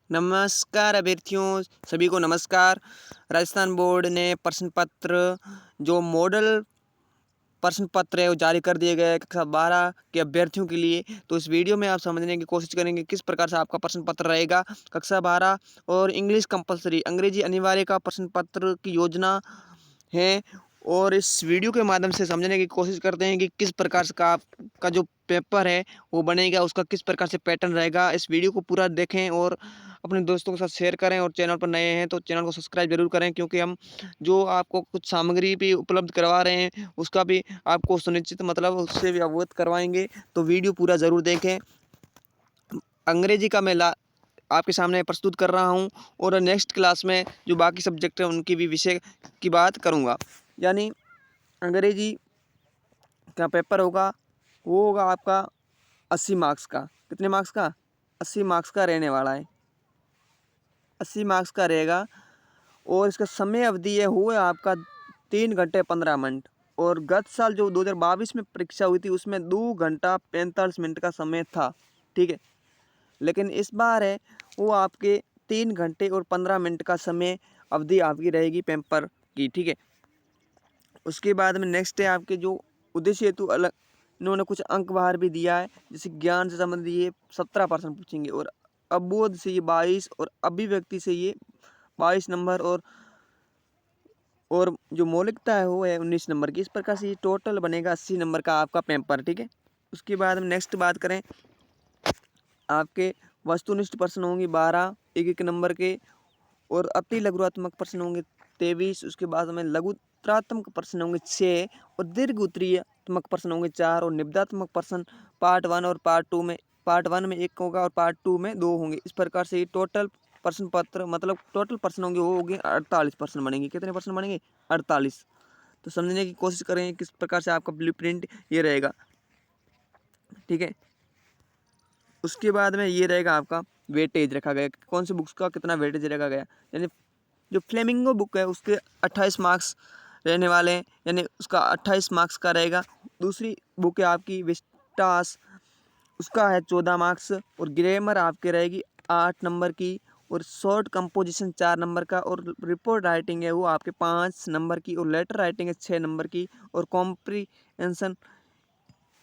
नमस्कार अभ्यर्थियों, सभी को नमस्कार। राजस्थान बोर्ड ने प्रश्न पत्र जो मॉडल प्रश्न पत्र है वो जारी कर दिए गए हैं कक्षा 12 के अभ्यर्थियों के लिए। तो इस वीडियो में आप समझने की कोशिश करेंगे किस प्रकार से आपका प्रश्न पत्र रहेगा कक्षा 12 और इंग्लिश कंपलसरी अंग्रेजी अनिवार्य का प्रश्न पत्र की योजना है। और इस वीडियो के माध्यम से समझने की कोशिश करते हैं कि किस प्रकार से का आपका जो पेपर है वो बनेगा, उसका किस प्रकार से पैटर्न रहेगा। इस वीडियो को पूरा देखें और अपने दोस्तों के साथ शेयर करें, और चैनल पर नए हैं तो चैनल को सब्सक्राइब जरूर करें, क्योंकि हम जो आपको कुछ सामग्री भी उपलब्ध करवा रहे हैं उसका भी आपको सुनिश्चित मतलब उससे भी अवगत करवाएंगे। तो वीडियो पूरा ज़रूर देखें। अंग्रेजी का मैं आपके सामने प्रस्तुत कर रहा हूं, और नेक्स्ट क्लास में जो बाकी सब्जेक्ट हैं उनकी भी विषय की बात करूंगा। यानी अंग्रेजी का पेपर होगा, वो होगा आपका 80 मार्क्स का। कितने मार्क्स का? 80 मार्क्स का रहने वाला है। 80 मार्क्स का रहेगा, और इसका समय अवधि है वो है आपका 3 घंटे 15 मिनट। और गत साल जो 2022 में परीक्षा हुई थी उसमें 2 घंटा 45 मिनट का समय था, ठीक है। लेकिन इस बार है वो आपके 3 घंटे और 15 मिनट का समय अवधि आपकी रहेगी पेपर की, ठीक है। उसके बाद में नेक्स्ट है आपके जो उद्देश्य हेतु अलग इन्होंने कुछ अंक बाहर भी दिया है। जैसे ज्ञान से संबंधित ये 17% पूछेंगे, और अबोध से ये 22, और अभिव्यक्ति से ये 22 नंबर, और जो मौलिकता है वो है 19 नंबर की। इस प्रकार से ये टोटल बनेगा 80 नंबर का आपका पेपर, ठीक है। उसके बाद में नेक्स्ट बात करें, आपके वस्तुनिष्ठ प्रश्न होंगे 12 एक नंबर के, और अति लघुत्तमक प्रश्न होंगे 23। उसके बाद में लघुत्तरात्मक प्रश्न होंगे 6, और दीर्घ उत्तरीयात्मक प्रश्न होंगे 4, और निबधात्मक प्रश्न पार्ट 1 और पार्ट 1 में 1 होगा और पार्ट 2 में 2 होंगे। इस प्रकार से ये टोटल प्रश्न पत्र मतलब टोटल प्रश्न होंगे वो होंगे 48 प्रश्न बनेंगे। कितने प्रश्न बनेंगे? 48। तो समझने की कोशिश करें किस प्रकार से आपका ब्लूप्रिंट ये रहेगा, ठीक है। उसके बाद में ये रहेगा आपका वेटेज रखा गया, कौन सी बुक्स का कितना वेटेज रखा गया। यानी जो फ्लेमिंगो बुक है उसके 28 मार्क्स रहने वाले हैं, यानी उसका 28 मार्क्स का रहेगा। दूसरी बुक है आपकी विस्टास, उसका है 14 मार्क्स, और ग्रामर आपके रहेगी 8 नंबर की, और शॉर्ट कंपोजिशन 4 नंबर का, और रिपोर्ट राइटिंग है वो आपके 5 नंबर की, और लेटर राइटिंग है 6 नंबर की, और कॉम्प्रीहेंशन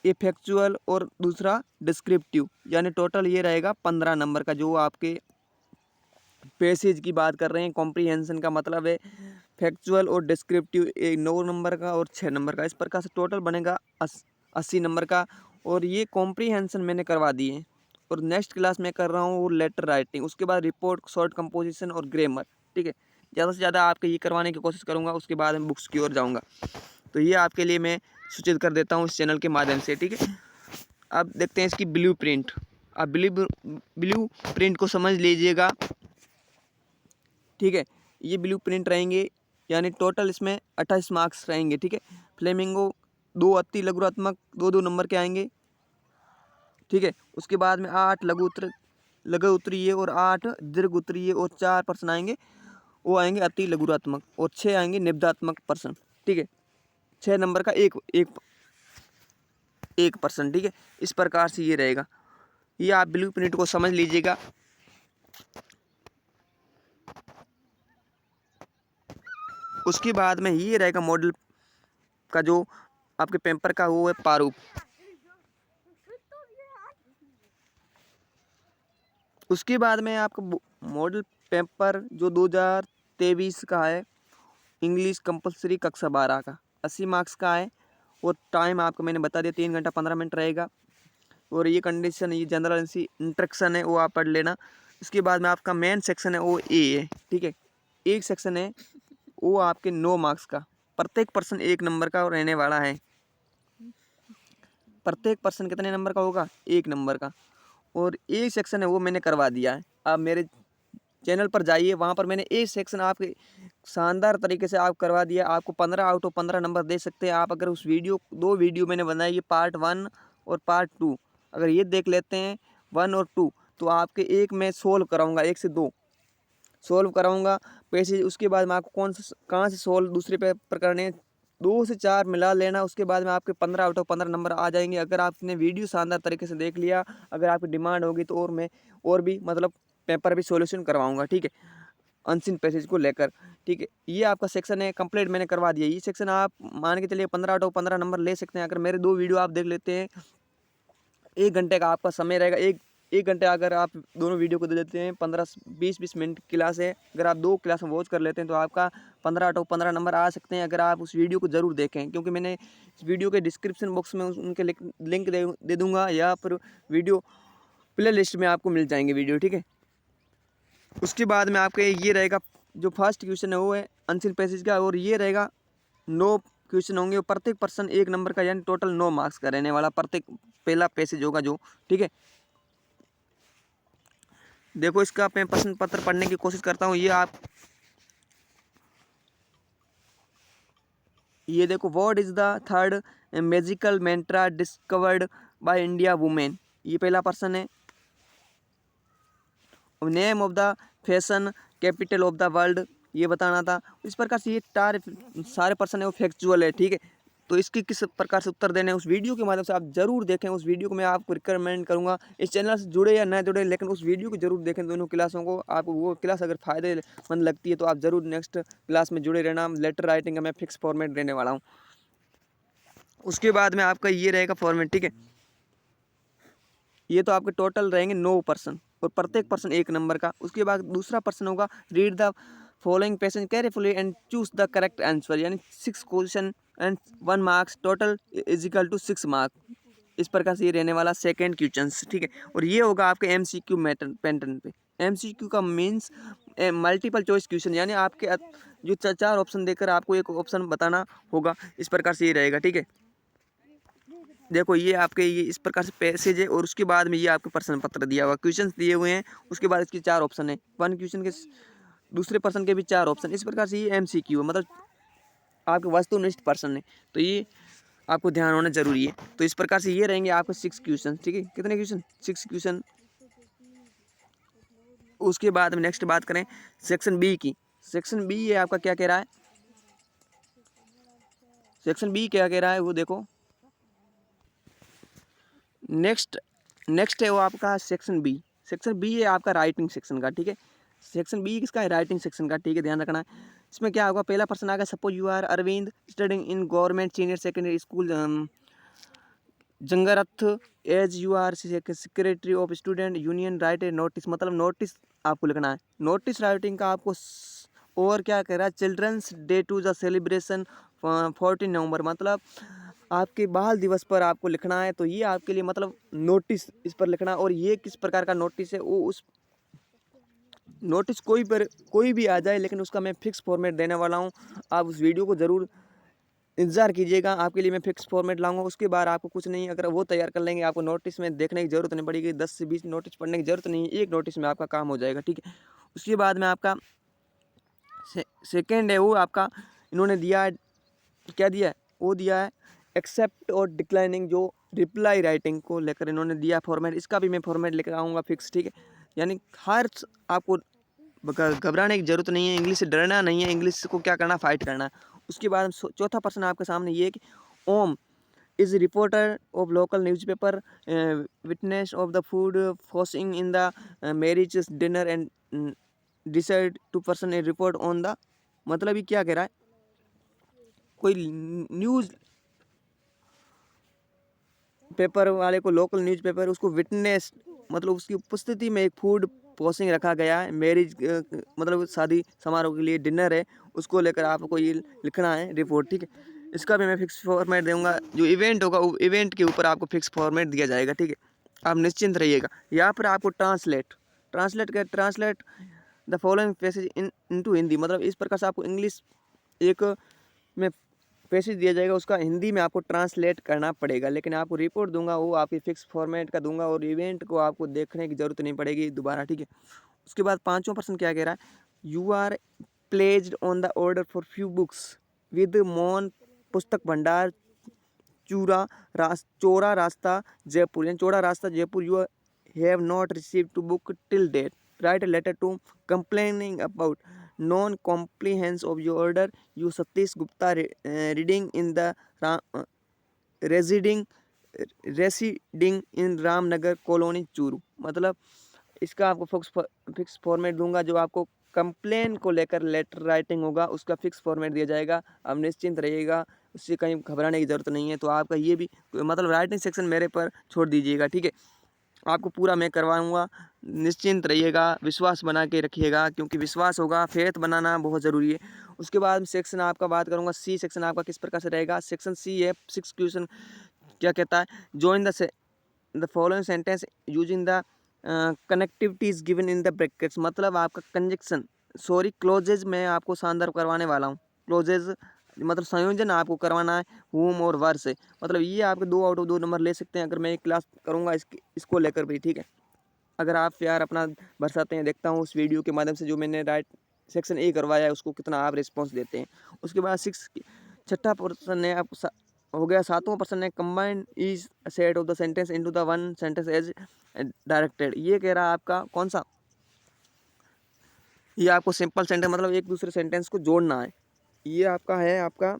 ये फैक्चुअल और दूसरा डिस्क्रिप्टिव, यानी टोटल ये रहेगा 15 नंबर का। जो आपके पैसेज की बात कर रहे हैं, कॉम्प्रीहेंशन का मतलब है फैक्चुअल और डिस्क्रिप्टिव 9 नंबर का और 6 नंबर का। इस प्रकार से टोटल बनेगा 80 नंबर का, और ये कॉम्प्रीहेंशन मैंने करवा दिए। और नेक्स्ट क्लास में कर रहा हूँ वो लेटर राइटिंग, उसके बाद रिपोर्ट, शॉर्ट कंपोजिशन और ग्रामर, ठीक है। ज़्यादा से ज़्यादा आपके ये करवाने की कोशिश करूँगा, उसके बाद मैं बुक्स की ओर जाऊँगा। तो ये आपके लिए मैं सूचित कर देता हूँ इस चैनल के माध्यम से, ठीक है। अब देखते हैं इसकी ब्लू प्रिंट। आप ब्लू प्रिंट को समझ लीजिएगा, ठीक है। ये ब्लू प्रिंट रहेंगे, यानी टोटल इसमें 28 मार्क्स रहेंगे, ठीक है। फ्लेमिंगो 2 अति लघुत्तमक 2-2 नंबर के आएंगे, ठीक है। उसके बाद में 8 लघु उत्तरीय और 8 दीर्घ उत्तरीय, और 4 प्रश्न आएंगे वो आएंगे अति लघुत्तमक, और 6 आएंगे निबधात्मक प्रश्न, ठीक है। 6 नंबर का एक प्रश्न, ठीक है। इस प्रकार से ये रहेगा। ये आप ब्लू प्रिंट को समझ लीजिएगा। उसके बाद में ये रहेगा मॉडल का जो आपके पेपर का वो है प्रारूप। उसके बाद में आपका मॉडल पेपर जो 2023 का है, इंग्लिश कंपलसरी कक्षा 12 का 80 मार्क्स का है, और टाइम आपको मैंने बता दिया 3 घंटा 15 मिनट रहेगा। और ये कंडीशन, ये जनरल इंस्ट्रक्शन है वो आप पढ़ लेना। इसके बाद में आपका मेन सेक्शन है वो ए है, ठीक है। एक सेक्शन है वो आपके 9 मार्क्स का, प्रत्येक पर्सन 1 नंबर का रहने वाला है। प्रत्येक पर्सन कितने नंबर का होगा? 1 नंबर का। और एक सेक्शन है वो मैंने करवा दिया है। आप मेरे चैनल पर जाइए, वहाँ पर मैंने एक सेक्शन आपके शानदार तरीके से आप करवा दिया। आपको 15 आउट ऑफ 15 नंबर दे सकते हैं आप, अगर उस वीडियो 2 वीडियो मैंने बनाई है, पार्ट 1 और पार्ट 2, अगर ये देख लेते हैं 1 और 2, तो आपके एक मैं सोल्व कराऊंगा, 1 से 2 सोल्व कराऊंगा पैसेज। उसके बाद में आपको कहाँ से सोल्व दूसरे पेपर करने, 2 से 4 मिला लेना। उसके बाद में आपके 15 आउट ऑफ 15 नंबर आ जाएंगे, अगर आपने वीडियो शानदार तरीके से देख लिया। अगर आपकी डिमांड होगी तो और मैं और भी मतलब पेपर भी सॉल्यूशन करवाऊंगा, ठीक है, अनसीन पैसेज को लेकर, ठीक है। ये आपका सेक्शन है कंप्लीट, मैंने करवा दिया। ये सेक्शन आप मान के चलिए 15 आउट ऑफ 15 नंबर ले सकते हैं अगर मेरे 2 वीडियो आप देख लेते हैं। 1 घंटे का आपका समय रहेगा। एक घंटे अगर आप दोनों वीडियो को दे देते हैं, 15-20 मिनट क्लास है, अगर आप 2 क्लास में वॉच कर लेते हैं तो आपका 15 आउट ऑफ 15 नंबर आ सकते हैं, अगर आप उस वीडियो को ज़रूर देखें। क्योंकि मैंने इस वीडियो के डिस्क्रिप्शन बॉक्स में उनके लिंक दे दूँगा, या फिर वीडियो प्ले लिस्ट में आपको मिल जाएंगे वीडियो, ठीक है। उसके बाद में आपके ये रहेगा, जो फर्स्ट क्वेश्चन है वो है अनसीन पैसेज का, और ये रहेगा 9 क्वेश्चन होंगे, प्रत्येक पर्सन 1 नंबर का, यानी टोटल 9 मार्क्स का रहने वाला प्रत्येक पहला पैसेज होगा जो, ठीक है। देखो इसका मैं प्रश्न पत्र पढ़ने की कोशिश करता हूँ। ये देखो, what is the third magical mantra discovered by India women, ये पहला प्रश्न है। Name of the fashion capital of the world, ये बताना था। इस प्रकार से ये सारे प्रश्न है वो फैक्चुअल है, ठीक है। तो इसकी किस प्रकार से उत्तर देने हैं उस वीडियो के माध्यम से आप जरूर देखें। उस वीडियो को मैं आपको रिकमेंड करूंगा, इस चैनल से जुड़े या न जुड़े, लेकिन उस वीडियो को जरूर देखें दोनों क्लासों को। आपको वो क्लास अगर फायदेमंद लगती है तो आप जरूर नेक्स्ट क्लास में जुड़े रहना। लेटर राइटिंग का मैं फिक्स फॉर्मेट देने वाला हूँ। उसके बाद में आपका ये रहेगा फॉर्मेट, ठीक है। ये तो आपके टोटल रहेंगे 9 पर्सन, और प्रत्येक पर्सन 1 नंबर का। उसके बाद दूसरा पर्सन होगा, read the following passage carefully and choose the correct answer, यानी 6 question and 1 marks, total is equal to 6 marks. इस प्रकार से ये रहने वाला सेकेंड क्वेश्चन, ठीक है। और ये होगा आपके MCQ पैटर्न पे। MCQ का मीन्स मल्टीपल चॉइस क्वेश्चन, यानी आपके जो 4 ऑप्शन देकर आपको एक ऑप्शन बताना होगा। इस प्रकार से ये रहेगा, ठीक है। देखो ये आपके ये इस प्रकार से पैसेज है, और उसके बाद में ये आपके प्रश्न पत्र दिया हुआ, क्वेश्चन दिए हुए हैं। उसके बाद इसके 4 ऑप्शन है, 1 क्वेश्चन के दूसरे पर्सन के भी 4 ऑप्शन। इस प्रकार से ये MCQ है, मतलब आपके वस्तुनिष्ठ प्रश्न है, तो ये आपको ध्यान होना जरूरी है। तो इस प्रकार से ये रहेंगे आपके 6 क्वेश्चन, ठीक है। कितने क्वेश्चन? 6 क्वेश्चन। उसके बाद में नेक्स्ट बात करें सेक्शन बी की। सेक्शन बी ये आपका क्या कह रहा है, सेक्शन बी क्या कह रहा है वो देखो। नेक्स्ट है वो आपका सेक्शन बी। सेक्शन बी है आपका राइटिंग सेक्शन का, ठीक है। सेक्शन बी किसका है? राइटिंग सेक्शन का, ठीक है, ध्यान रखना है। इसमें क्या होगा, पहला पर्सन आएगा, suppose you are Arvind studying in government senior secondary school Jangrath, as you are secretary of student union, write a notice, मतलब नोटिस आपको लिखना है। नोटिस राइटिंग का आपको और क्या कह रहा है, children's day to the celebration 14 November, मतलब आपके बाल दिवस पर आपको लिखना है। तो ये आपके लिए मतलब नोटिस इस पर लिखना। और ये किस प्रकार का नोटिस है, वो उस नोटिस कोई भी आ जाए, लेकिन उसका मैं फिक्स फॉर्मेट देने वाला हूँ। आप उस वीडियो को ज़रूर इंतजार कीजिएगा, आपके लिए मैं फिक्स फॉर्मेट लाऊंगा। उसके बाद आपको कुछ नहीं, अगर वो तैयार कर लेंगे, आपको नोटिस में देखने की ज़रूरत नहीं पड़ेगी, 10 से 20 नोटिस पढ़ने की ज़रूरत नहीं है, एक नोटिस में आपका काम हो जाएगा, ठीक है। उसके बाद में आपका सेकेंड है वो आपका, इन्होंने दिया है, क्या दिया है, वो दिया है एक्सेप्ट और डिक्लाइनिंग, जो रिप्लाई राइटिंग को लेकर इन्होंने दिया फॉर्मेट। इसका भी मैं फॉर्मेट लेकर आऊँगा फिक्स, ठीक है। यानी हर आपको घबराने की जरूरत नहीं है, इंग्लिश से डरना नहीं है, इंग्लिश को क्या करना, फाइट करना है। उसके बाद चौथा प्रश्न आपके सामने ये है कि Om is reporter of local newspaper, witness of the food poisoning in the marriage dinner and decide to person a report on the, मतलब ये क्या कह रहा है, कोई न्यूज़ पेपर वाले को, लोकल न्यूज़पेपर, उसको विटनेस मतलब उसकी उपस्थिति में एक फूड पोसिंग रखा गया है, मैरिज मतलब शादी समारोह के लिए डिनर है, उसको लेकर आपको ये लिखना है रिपोर्ट, ठीक है। इसका भी मैं फिक्स फॉर्मेट दूंगा। जो इवेंट होगा वो इवेंट के ऊपर आपको फिक्स फॉर्मेट दिया जाएगा, ठीक है, आप निश्चिंत रहिएगा। यहाँ पर आपको translate the following passage into Hindi, मतलब इस प्रकार से आपको इंग्लिश एक में पैसेज दिया जाएगा, उसका हिंदी में आपको ट्रांसलेट करना पड़ेगा। लेकिन आपको रिपोर्ट दूंगा वो आपकी फिक्स फॉर्मेट का दूंगा, और इवेंट को आपको देखने की ज़रूरत नहीं पड़ेगी दोबारा, ठीक है। उसके बाद 5वां प्रश्न क्या कह रहा है, you are placed on the order for few books with Mon Pustak Bhandar Chaura Rasta Jaipur, यानी Chaura Rasta Jaipur, you have not received to book till date, write a letter to complaining about non compliance of your order, you Satish Gupta reading in the residing in Ramnagar colony Churu, मतलब इसका आपको fix format दूंगा। जो आपको complain को लेकर letter writing होगा उसका फिक्स फॉर्मेट दिया जाएगा। आप निश्चिंत रहिएगा, उससे कहीं घबराने की ज़रूरत नहीं है। तो आपका ये भी मतलब राइटिंग सेक्शन मेरे पर छोड़ दीजिएगा, ठीक है। आपको पूरा मैं करवाऊँगा, निश्चिंत रहिएगा, विश्वास बना के रखिएगा, क्योंकि विश्वास होगा, फेथ बनाना बहुत ज़रूरी है। उसके बाद सेक्शन आपका बात करूँगा, सी सेक्शन आपका किस प्रकार से रहेगा। सेक्शन सी है 6 क्वेश्चन क्या कहता है, join the following sentence using the connectivities given in the brackets. मतलब आपका कंजक्शन क्लोजेज में आपको शानदार करवाने वाला हूँ। क्लोजेज मतलब संयोजन आपको करवाना है होम और वर से। मतलब ये आपके 2 आउट ऑफ 2 नंबर ले सकते हैं अगर मैं एक क्लास करूँगा इसको लेकर भी, ठीक है। अगर आप प्यार अपना बरसाते हैं, देखता हूँ उस वीडियो के माध्यम से जो मैंने राइट सेक्शन ए करवाया है उसको कितना आप रिस्पॉन्स देते हैं। उसके बाद छठा पोर्सन है आपको हो गया। सातवां पर्सन है combine is set of the sentence into the one sentence as directed. ये कह रहा है आपका कौन सा, ये आपको सिंपल सेंटेंस मतलब एक दूसरे सेंटेंस को जोड़ना है। ये आपका है आपका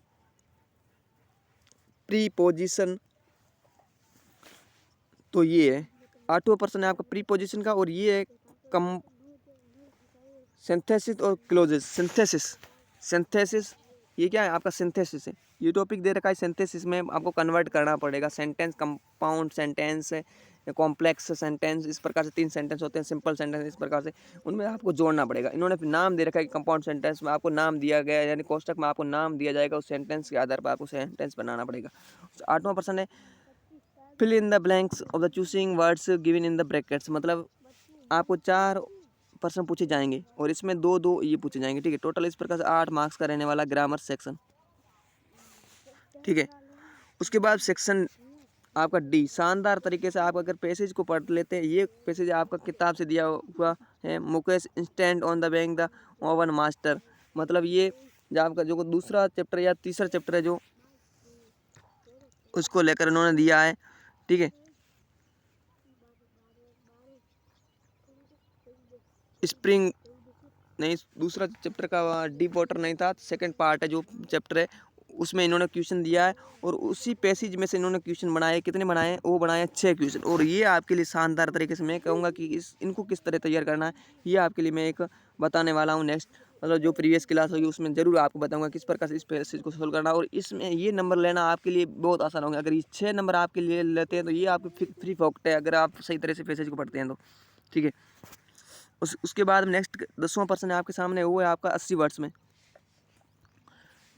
प्रीपोजिशन। तो ये है 8वां पर्सन है आपका प्रीपोजिशन का। और ये है कम सिंथेसिस और क्लोजेस। सिंथेसिस ये क्या है आपका सिंथेसिस है। ये टॉपिक दे रखा है, सिंथेसिस में आपको कन्वर्ट करना पड़ेगा सेंटेंस, कंपाउंड सेंटेंस है, कॉम्प्लेक्स सेंटेंस, इस प्रकार से 3 सेंटेंस होते हैं, सिंपल सेंटेंस, इस प्रकार से उनमें आपको जोड़ना पड़ेगा। इन्होंने नाम दे रखा है कि कंपाउंड सेंटेंस में आपको नाम दिया गया है, यानी कोष्टक में आपको नाम दिया जाएगा, उस सेंटेंस के आधार पर आपको सेंटेंस बनाना पड़ेगा। 8वां पर्सन है fill in the blanks of the choosing words given in the brackets. मतलब आपको 4 प्रश्न पूछे जाएंगे और इसमें 2-2 ये पूछे जाएंगे, ठीक है। टोटल इस प्रकार से 8 मार्क्स का रहने वाला ग्रामर सेक्शन, ठीक है। उसके बाद सेक्शन आपका डी, शानदार तरीके से आप अगर पैसेज को पढ़ लेते हैं। ये पैसेज आपका किताब से दिया हुआ है, Mukesh stand on the bank the oven master. मतलब ये जो आपका जो दूसरा चैप्टर या तीसरा चैप्टर है जो उसको लेकर उन्होंने दिया है, ठीक है। स्प्रिंग नहीं, दूसरा चैप्टर का डीप वाटर नहीं था, सेकंड पार्ट है जो चैप्टर है उसमें इन्होंने क्वेश्चन दिया है और उसी पैसेज में से इन्होंने क्वेश्चन बनाए। कितने बनाए हैं, वो बनाए 6 क्वेश्चन। और ये आपके लिए शानदार तरीके से मैं कहूँगा कि इनको किस तरह तैयार करना है, ये आपके लिए मैं एक बताने वाला हूँ। नेक्स्ट मतलब जो प्रीवियस क्लास होगी उसमें ज़रूर आपको बताऊँगा किस प्रकार से इस पैसेज को सोल्व करना। और इसमें ये नंबर लेना आपके लिए बहुत आसान होगा। अगर ये 6 नंबर आपके लिए लेते हैं तो ये आपके फ्री फोकट है, अगर आप सही तरह से पैसेज को पढ़ते हैं तो, ठीक है। उसके बाद नेक्स्ट 10वां पर्सन है आपके सामने, वो है आपका 80 वर्ड्स में।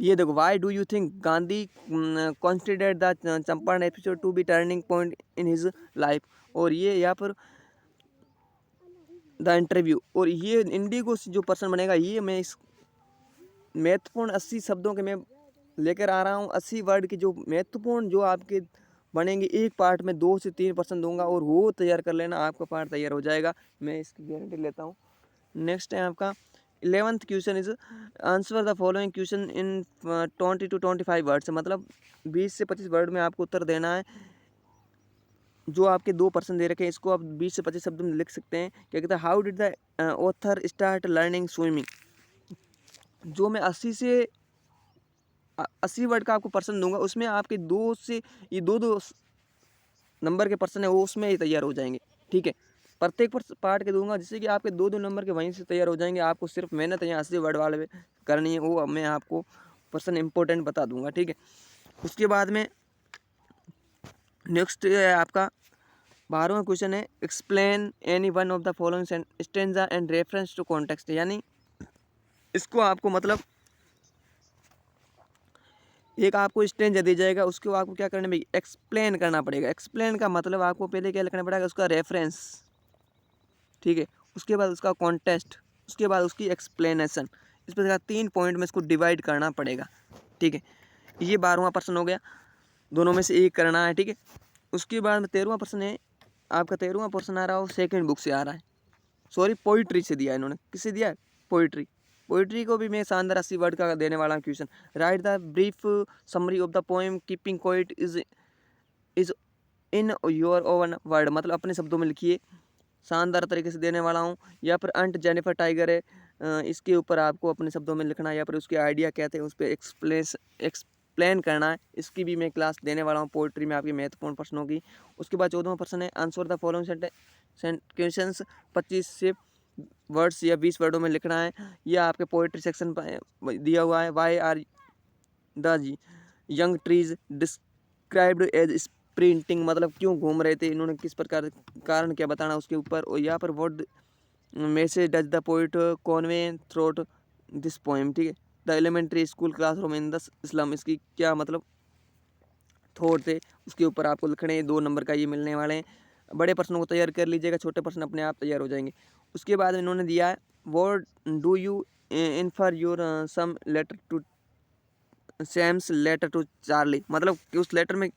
ये देखो, why do you think Gandhi considered the Champaran episode to be turning point in his life. और ये यहाँ पर द इंटरव्यू। और ये इंडिगो जो पर्सन बनेगा, ये मैं इस महत्वपूर्ण 80 शब्दों के मैं लेकर आ रहा हूँ। 80 वर्ड की जो महत्वपूर्ण जो आपके बनेंगे, एक पार्ट में 2 से 3% दूंगा और वो तैयार कर लेना, आपका पार्ट तैयार हो जाएगा, मैं इसकी गारंटी लेता हूँ। नेक्स्ट है आपका 11th question is answer the following question in 20 to 25 words. मतलब 20 से 25 वर्ड में आपको उत्तर देना है। जो आपके 2% दे रखे हैं इसको आप 20 से 25 शब्द में लिख सकते हैं। क्या कहता है, how did the author start learning swimming. जो मैं 80 वर्ड का आपको पर्सन दूंगा उसमें आपके 2 से ये 2-2 नंबर के पर्सन है वो उसमें ही तैयार हो जाएंगे, ठीक है। प्रत्येक पार्ट के दूंगा जिससे कि आपके 2-2 नंबर के वहीं से तैयार हो जाएंगे। आपको सिर्फ मेहनत यहाँ 80 वर्ड वाले पे करनी है, वो मैं आपको पर्सन इंपॉर्टेंट बता दूंगा, ठीक है। उसके बाद में नेक्स्ट है आपका 12वां क्वेश्चन है explain any one of the following stanza and reference to context. यानी इसको आपको मतलब एक आपको स्टेंजा दी जाएगा, उसको आपको क्या करना है, एक्सप्लेन करना पड़ेगा। एक्सप्लेन का मतलब आपको पहले क्या लिखना पड़ेगा, उसका रेफरेंस, ठीक है। उसके बाद उसका कॉन्टेस्ट, उसके बाद उसकी एक्सप्लेनेशन। इस प्रकार 3 पॉइंट में इसको डिवाइड करना पड़ेगा, ठीक है। ये 12वां पर्सन हो गया, दोनों में से एक करना है, ठीक है। उसके बाद में 13वां पर्सन है आपका। 13वां पर्सन आ रहा हो सेकंड बुक से आ रहा है, सॉरी पोइट्री से दिया है इन्होंने। किससे दिया है, पोइट्री। पोइट्री को भी मैं शानदार 80 वर्ड का देने वाला हूँ question. Right the brief summary of the poem keeping quiet is in your oven word. मतलब अपने शब्दों में लिखिए, शानदार तरीके से देने वाला हूँ। या फिर अंट जेनिफर टाइगर है, इसके ऊपर आपको अपने शब्दों में लिखना है, या फिर उसके आइडिया क्या थे उस पर एक्सप्लेन करना है। इसकी भी मैं क्लास देने वाला हूँ पोइट्री में आपकी महत्वपूर्ण प्रश्नों की। उसके बाद 14वां पर्सन है आंसर द फॉलोइंग क्वेश्चंस 25 से वर्ड्स या 20 वर्डों में लिखना है। यह आपके पोइट्री सेक्शन पर दिया हुआ है। Why are the young trees described as sprinting, मतलब क्यों घूम रहे थे, इन्होंने किस प्रकार कारण क्या बताना उसके ऊपर। और यहाँ पर what message does the poet convey through this poem, ठीक है। The elementary school classroom in the slum, इसकी क्या मतलब थॉट थे उसके ऊपर आपको लिखने हैं। 2 नंबर का ये मिलने वाले हैं। बड़े प्रश्नों को तैयार कर लीजिएगा, छोटे प्रश्न अपने आप तैयार हो जाएंगे। उसके बाद इन्होंने दिया है what do you infer your some letter to Sam's letter to Charlie, मतलब कि उस लेटर में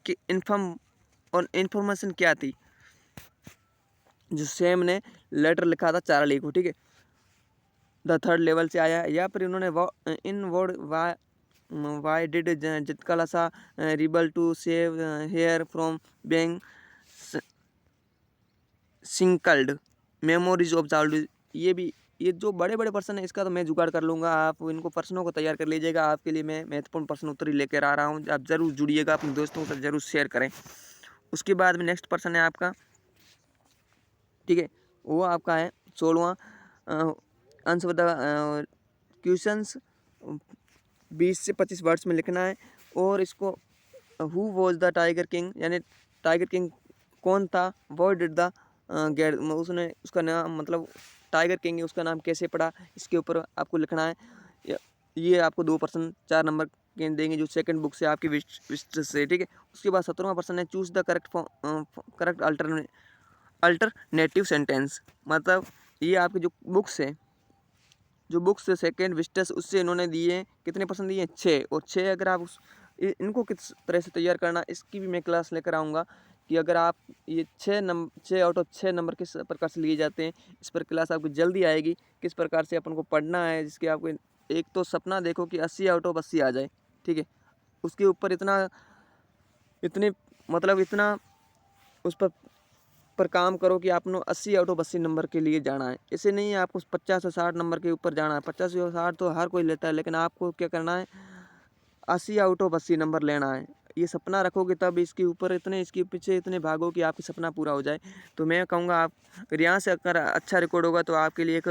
इन्फॉर्मेशन क्या थी जो सैम ने लेटर लिखा था चार्ली को, ठीक है। द थर्ड लेवल से आया है। यहाँ पर इन्होंने इन वर्ड वाई डिड जितकलासा rebel to save her from being singled memories of child, ये जो बड़े बड़े प्रश्न है इसका तो मैं जुगाड़ कर लूँगा, आप इनको प्रश्नों को तैयार कर लीजिएगा। आपके लिए मैं महत्वपूर्ण प्रश्न उत्तरी लेकर आ रहा हूँ, आप ज़रूर जुड़िएगा, अपने दोस्तों के साथ जरूर शेयर करें। उसके बाद में नेक्स्ट प्रश्न है आपका, ठीक है, वो आपका है 16वां। आंसर द क्वेश्चंस 20 से 25 वर्ड्स में लिखना है। और इसको who was the tiger king, यानी टाइगर किंग कौन था। वॉट डिड द गेट, उसने उसका नाम मतलब टाइगर किंग है उसका नाम कैसे पड़ा, इसके ऊपर आपको लिखना है। ये आपको 2 प्रश्न 4 नंबर के देंगे जो सेकंड बुक से आपकी विस्ट से, ठीक है। उसके बाद 17वां प्रश्न है choose the correct alternative sentence, मतलब ये आपकी जो बुक्स है, जो बुक्स से सेकेंड विस्टस उससे इन्होंने दिए कितने प्रश्न दिए 6। और 6 अगर आप इनको किस तरह से तैयार करना इसकी भी मैं क्लास लेकर आऊँगा कि अगर आप ये 6 आउट ऑफ 6 नंबर किस प्रकार से लिए जाते हैं, इस पर क्लास आपको जल्दी आएगी। किस प्रकार से अपन को पढ़ना है, जिसके आपको एक तो सपना देखो कि 80 आउट ऑफ 80 आ जाए, ठीक है। उसके ऊपर इतना उस पर काम करो कि आपने 80 आउट ऑफ 80 नंबर के लिए जाना है। ऐसे नहीं है आपको 50 से 60 नंबर के ऊपर जाना है। 50 और 60 तो हर कोई लेता है, लेकिन आपको क्या करना है 80 आउट ऑफ 80 नंबर लेना है। ये सपना रखोगे तब इसके पीछे इतने भागो कि आपका सपना पूरा हो जाए। तो मैं कहूँगा आप अगर यहाँ से अगर अच्छा रिकॉर्ड होगा तो आपके लिए एक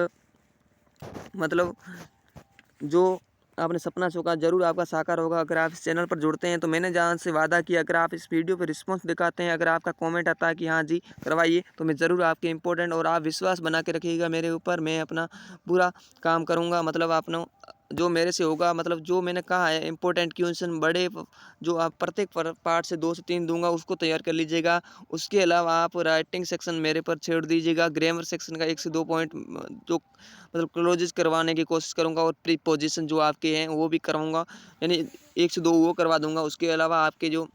मतलब जो आपने सपना सोचा जरूर आपका साकार होगा। अगर आप इस चैनल पर जुड़ते हैं तो मैंने जहाँ से वादा किया, अगर आप इस वीडियो पर रिस्पांस दिखाते हैं, अगर आपका कमेंट आता है कि हाँ जी करवाइए, तो मैं ज़रूर आपके इम्पोर्टेंट और आप विश्वास बना के रखिएगा मेरे ऊपर। मैं अपना पूरा काम करूँगा, मतलब आपने जो मेरे से होगा, मतलब जो मैंने कहा है इम्पोर्टेंट क्वेश्चन बड़े जो आप प्रत्येक पार्ट से 2 से 3 दूंगा उसको तैयार कर लीजिएगा। उसके अलावा आप राइटिंग सेक्शन मेरे पर छेड़ दीजिएगा। ग्रामर सेक्शन का 1 से 2 पॉइंट जो मतलब क्लोजेस करवाने की कोशिश करूंगा, और प्रीपोजिशन जो आपके हैं वो भी करवाऊंगा, यानी 1 से 2 वो करवा दूंगा। उसके अलावा आपके जो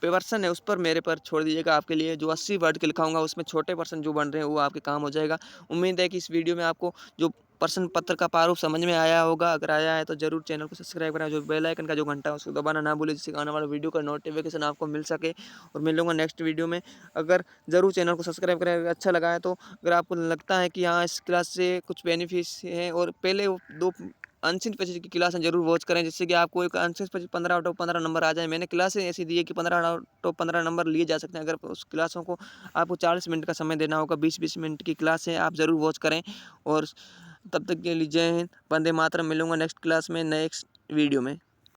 पर्सन है उस पर मेरे पर छोड़ दीजिएगा। आपके लिए जो 80 वर्ड के लिखाऊंगा उसमें छोटे पर्सन जो बन रहे हैं वो आपके काम हो जाएगा। उम्मीद है कि इस वीडियो में आपको जो प्रश्न पत्र का प्रारूप समझ में आया होगा। अगर आया है तो जरूर चैनल को सब्सक्राइब करें, जो बेल आइकन का जो घंटा है उसको दबाना ना भूलें, जिससे आने वाला वीडियो का नोटिफिकेशन आपको मिल सके। और मिलूंगा नेक्स्ट वीडियो में। अगर जरूर चैनल को सब्सक्राइब करें, अगर अच्छा लगा है तो। अगर आपको लगता है कि हाँ इस क्लास से कुछ बेनिफिट्स हैं, और पहले 2 अनसिन पैसेज की क्लास जरूर वॉच करें, जिससे कि आपको एक unseen passage 15 out of 15 number आ जाए। मैंने क्लासें ऐसी दी है कि 15 आउट ऑफ 15 नंबर लिए जा सकते हैं। अगर उस क्लासों को आपको 40 मिनट का समय देना होगा, 20-20 मिनट की क्लास है, आप ज़रूर वॉच करें। और तब तक के लिए जय हिंद, वंदे मातरम। मिलूंगा नेक्स्ट क्लास में नेक्स्ट वीडियो में।